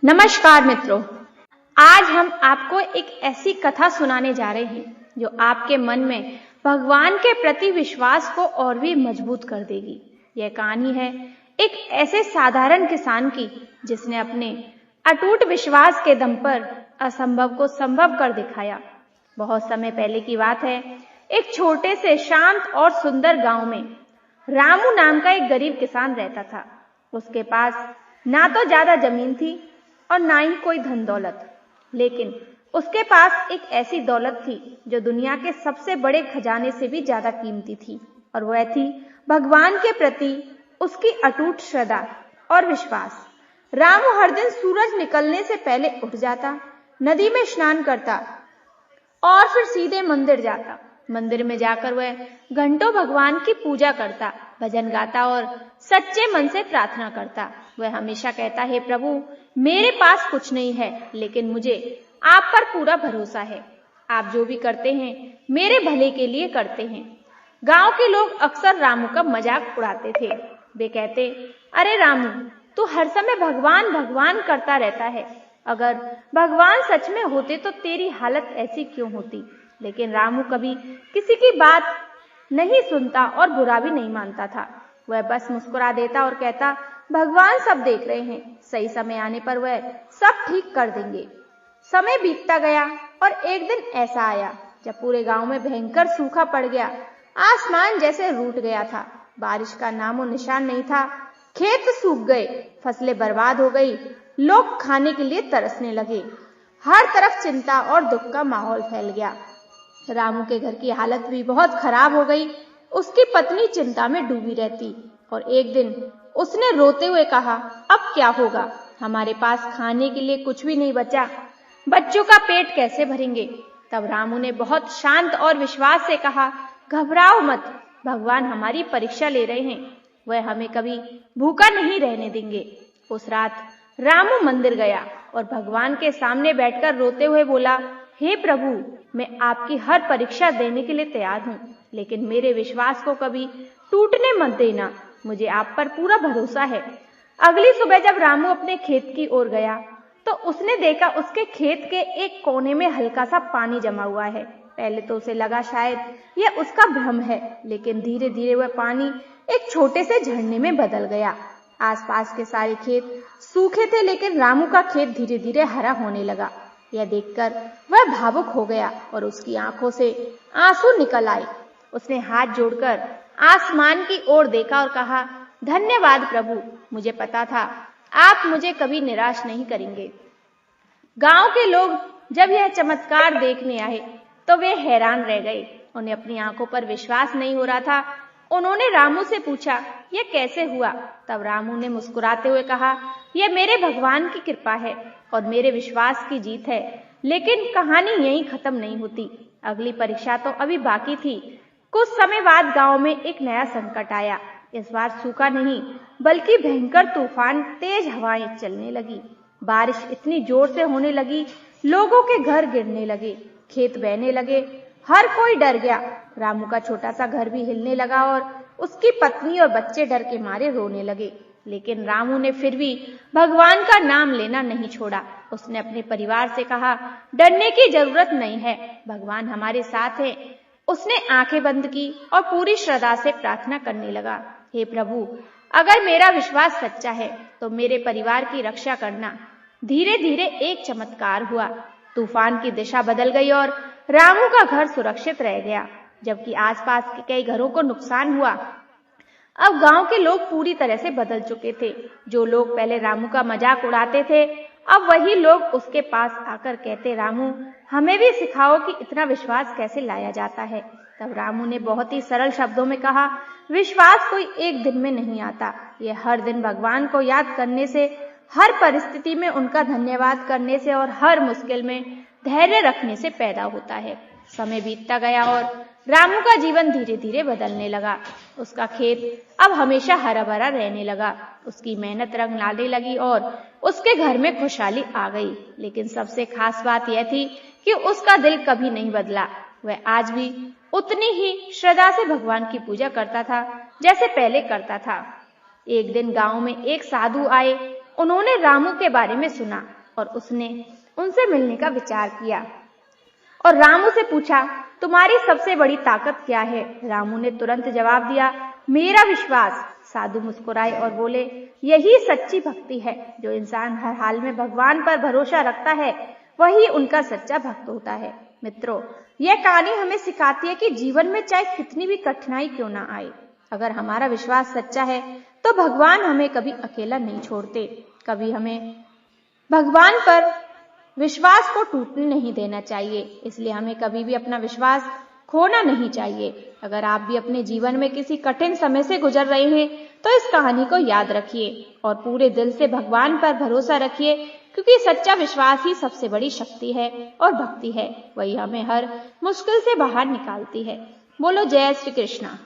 नमस्कार मित्रों, आज हम आपको एक ऐसी कथा सुनाने जा रहे हैं जो आपके मन में भगवान के प्रति विश्वास को और भी मजबूत कर देगी। यह कहानी है एक ऐसे साधारण किसान की जिसने अपने अटूट विश्वास के दम पर असंभव को संभव कर दिखाया। बहुत समय पहले की बात है। एक छोटे से शांत और सुंदर गांव में रामू नाम का एक गरीब किसान रहता था। उसके पास ना तो ज्यादा जमीन थी और ना ही कोई धन दौलत, लेकिन उसके पास एक ऐसी दौलत थी जो दुनिया के सबसे बड़े खजाने से भी ज्यादा कीमती थी, और वह थी भगवान के प्रति उसकी अटूट श्रद्धा और विश्वास। रामू हर दिन सूरज निकलने से पहले उठ जाता, नदी में स्नान करता और फिर सीधे मंदिर जाता। मंदिर में जाकर वह घंटों भगवान की पूजा करता, भजन गाता और सच्चे मन से प्रार्थना करता। वह हमेशा कहता, हे प्रभु, मेरे पास कुछ नहीं है, लेकिन मुझे आप पर पूरा भरोसा है। आप जो भी करते हैं मेरे भले के लिए करते हैं। गांव के लोग अक्सर रामू का मजाक उड़ाते थे। वे कहते, अरे रामू, तू हर समय भगवान भगवान करता रहता है। अगर भगवान सच में होते तो तेरी हालत ऐसी क्यों होती। लेकिन रामू कभी किसी की बात नहीं सुनता और बुरा भी नहीं मानता था। वह बस मुस्कुरा देता और कहता, भगवान सब देख रहे हैं, सही समय आने पर वह सब ठीक कर देंगे। समय बीतता गया और एक दिन ऐसा आया जब पूरे गांव में भयंकर सूखा पड़ गया। आसमान जैसे रूठ गया था, बारिश का नामो निशान नहीं था। खेत सूख गए, फसलें बर्बाद हो गई, लोग खाने के लिए तरसने लगे। हर तरफ चिंता और दुख का माहौल फैल गया। रामू के घर की हालत भी बहुत खराब हो गई। उसकी पत्नी चिंता में डूबी रहती और एक दिन उसने रोते हुए कहा, अब क्या होगा, हमारे पास खाने के लिए कुछ भी नहीं बचा, बच्चों का पेट कैसे भरेंगे। तब रामू ने बहुत शांत और विश्वास से कहा, घबराओ मत, भगवान हमारी परीक्षा ले रहे हैं, वह हमें कभी भूखा नहीं रहने देंगे। उस रात रामू मंदिर गया और भगवान के सामने बैठकर रोते हुए बोला, हे प्रभु, मैं आपकी हर परीक्षा देने के लिए तैयार हूँ, लेकिन मेरे विश्वास को कभी टूटने मत देना, मुझे आप पर पूरा भरोसा है। अगली सुबह जब रामू अपने खेत की ओर गया तो उसने देखा उसके खेत के एक कोने में हल्का सा पानी जमा हुआ है। पहले तो उसे लगा शायद यह उसका भ्रम है, लेकिन धीरे धीरे वह पानी एक छोटे से झरने में बदल गया। आसपास के सारे खेत सूखे थे, लेकिन रामू का खेत धीरे धीरे हरा होने लगा। यह देखकर वह भावुक हो गया और उसकी आंखों से आंसू निकल आए। उसने हाथ जोड़कर आसमान की ओर देखा और कहा, धन्यवाद प्रभु, मुझे पता था आप मुझे कभी निराश नहीं करेंगे। गांव के लोग जब यह चमत्कार देखने आए तो वे हैरान रह गए। उन्हें अपनी आंखों पर विश्वास नहीं हो रहा था। उन्होंने रामू से पूछा, यह कैसे हुआ। तब रामू ने मुस्कुराते हुए कहा, यह मेरे भगवान की कृपा है और मेरे विश्वास की जीत है। लेकिन कहानी यहीं खत्म नहीं होती, अगली परीक्षा तो अभी बाकी थी। कुछ समय बाद गांव में एक नया संकट आया। इस बार सूखा नहीं बल्कि भयंकर तूफान, तेज हवाएं चलने लगी। बारिश इतनी जोर से होने लगी, लोगों के घर गिरने लगे, खेत बहने लगे, हर कोई डर गया। रामू का छोटा सा घर भी हिलने लगा और उसकी पत्नी और बच्चे डर के मारे रोने लगे। लेकिन रामू ने फिर भी भगवान का नाम लेना नहीं छोड़ा। उसने अपने परिवार से कहा, डरने की जरूरत नहीं है, भगवान हमारे साथ है। उसने आंखें बंद की और पूरी श्रद्धा से प्रार्थना करने लगा, हे प्रभु, अगर मेरा विश्वास सच्चा है तो मेरे परिवार की रक्षा करना। धीरे धीरे एक चमत्कार हुआ। तूफान की दिशा बदल गई और रामू का घर सुरक्षित रह गया, जबकि आसपास के कई घरों को नुकसान हुआ। अब गांव के लोग पूरी तरह से बदल चुके थे। जो लोग पहले रामू का मजाक उड़ाते थे, अब वही लोग उसके पास आकर कहते, रामू, हमें भी सिखाओ कि इतना विश्वास कैसे लाया जाता है। तब रामू ने बहुत ही सरल शब्दों में कहा, विश्वास कोई एक दिन में नहीं आता, यह हर दिन भगवान को याद करने से, हर परिस्थिति में उनका धन्यवाद करने से और हर मुश्किल में धैर्य रखने से पैदा होता है। समय बीतता गया और रामू का जीवन धीरे धीरे बदलने लगा। उसका खेत अब हमेशा हरा भरा रहने लगा, उसकी मेहनत रंग लाने लगी और उसके घर में खुशहाली आ गई। लेकिन सबसे खास बात यह थी कि उसका दिल कभी नहीं बदला। वह आज भी उतनी ही श्रद्धा से भगवान की पूजा करता था जैसे पहले करता था। एक दिन गांव में एक साधु आए उन्होंने रामू के बारे में सुना और उसने उनसे मिलने का विचार किया और रामू से पूछा, तुम्हारी सबसे बड़ी ताकत क्या है? रामू ने तुरंत जवाब दिया, मेरा विश्वास। साधु मुस्कुराए और बोले, यही सच्ची भक्ति है। जो इंसान हर हाल में भगवान पर भरोसा रखता है वही उनका सच्चा भक्त होता है। मित्रों, यह कहानी हमें सिखाती है कि जीवन में चाहे कितनी भी कठिनाई क्यों ना आए, अगर हमारा विश्वास सच्चा है तो भगवान हमें कभी अकेला नहीं छोड़ते। कभी हमें भगवान पर विश्वास को टूटने नहीं देना चाहिए, इसलिए हमें कभी भी अपना विश्वास खोना नहीं चाहिए। अगर आप भी अपने जीवन में किसी कठिन समय से गुजर रहे हैं तो इस कहानी को याद रखिए और पूरे दिल से भगवान पर भरोसा रखिए, क्योंकि सच्चा विश्वास ही सबसे बड़ी शक्ति है और भक्ति है, वही हमें हर मुश्किल से बाहर निकालती है। बोलो जय श्री कृष्णा।